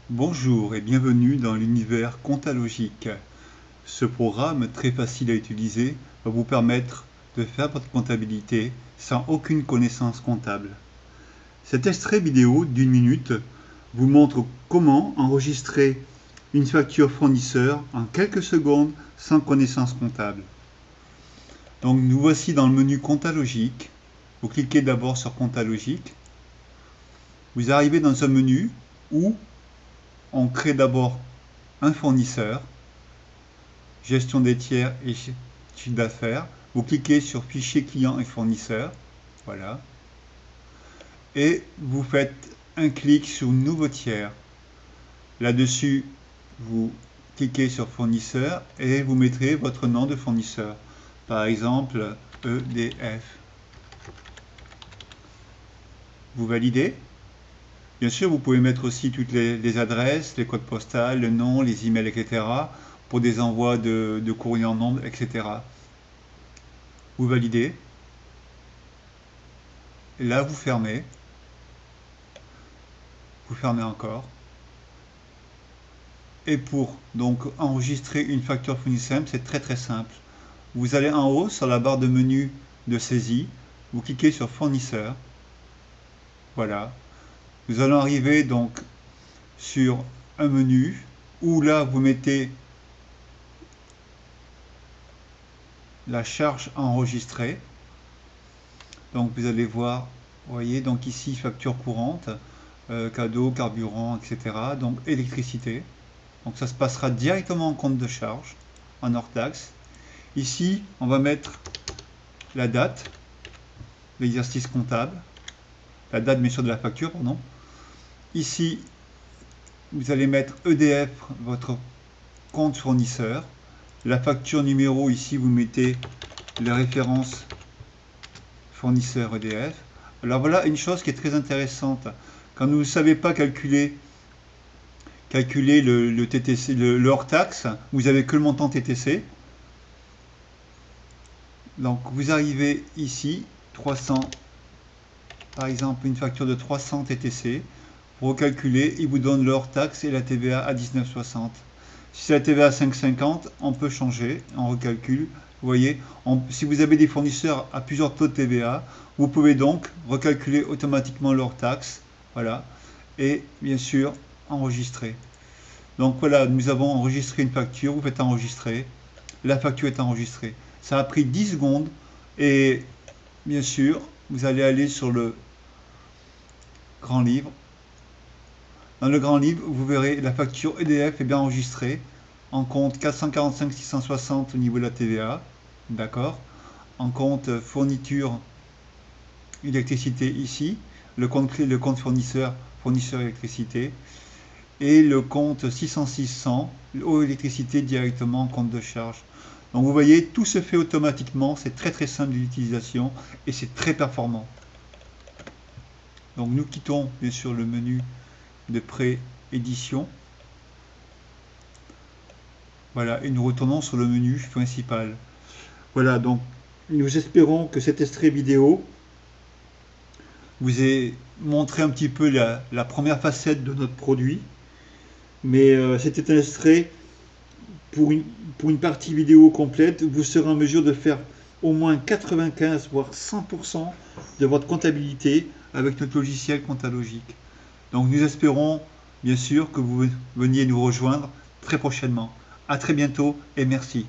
Bonjour et bienvenue dans l'univers Comptalogique. Ce programme très facile à utiliser va vous permettre de faire votre comptabilité sans aucune connaissance comptable. Cet extrait vidéo d'une minute vous montre comment enregistrer une facture fournisseur en quelques secondes sans connaissance comptable. Donc nous voici dans le menu Comptalogique. Vous cliquez d'abord sur Comptalogique. Vous arrivez dans un menu où on crée d'abord un fournisseur, gestion des tiers et chiffre d'affaires. Vous cliquez sur fichier client et fournisseur, voilà, et vous faites un clic sur nouveau tiers. Là-dessus, vous cliquez sur fournisseur et vous mettrez votre nom de fournisseur, par exemple EDF. Vous validez. Bien sûr, vous pouvez mettre aussi toutes les adresses, les codes postaux, le nom, les emails, etc. pour des envois de courrier en nombre, etc. Vous validez. Et là, vous fermez. Vous fermez encore. Et pour donc enregistrer une facture fournisseur, c'est très simple. Vous allez en haut sur la barre de menu de saisie, vous cliquez sur fournisseur. Voilà. Nous allons arriver donc sur un menu où là vous mettez la charge enregistrée. Donc vous allez voir, vous voyez, donc ici facture courante, cadeau, carburant, etc. Donc électricité. Donc ça se passera directement en compte de charge, en hors taxe. Ici, on va mettre la date, l'exercice comptable, la date bien sûr de la facture, pardon. Ici, vous allez mettre EDF, votre compte fournisseur. La facture numéro, ici, vous mettez la référence fournisseur EDF. Alors voilà une chose qui est très intéressante. Quand vous ne savez pas calculer le TTC, le hors taxe, vous avez que le montant TTC. Donc vous arrivez ici, 300, par exemple une facture de 300 TTC, vous recalculez, il vous donne le hors taxe et la TVA à 19,60. Si c'est la TVA à 5,50, on peut changer, on recalcule. Vous voyez, si vous avez des fournisseurs à plusieurs taux de TVA, vous pouvez donc recalculer automatiquement leur taxe, voilà, et bien sûr enregistrer. Donc voilà, nous avons enregistré une facture, vous faites enregistrer, la facture est enregistrée. Ça a pris 10 secondes et bien sûr, vous allez aller sur le grand livre. Dans le grand livre, vous verrez la facture EDF est bien enregistrée en compte 445 660 au niveau de la TVA, d'accord. En compte fourniture électricité ici, le compte fournisseur électricité, et le compte 600 eau électricité directement en compte de charge. Donc vous voyez, tout se fait automatiquement, c'est très simple d'utilisation et c'est très performant. Donc nous quittons bien sûr le menu de pré-édition. Voilà, et nous retournons sur le menu principal. Voilà, donc nous espérons que cet extrait vidéo vous ait montré un petit peu la première facette de notre produit. Mais c'était un extrait pour une partie vidéo complète. Vous serez en mesure de faire au moins 95 voire 100% de votre comptabilité avec notre logiciel Comptalogique. Donc nous espérons bien sûr que vous veniez nous rejoindre très prochainement. À très bientôt et merci.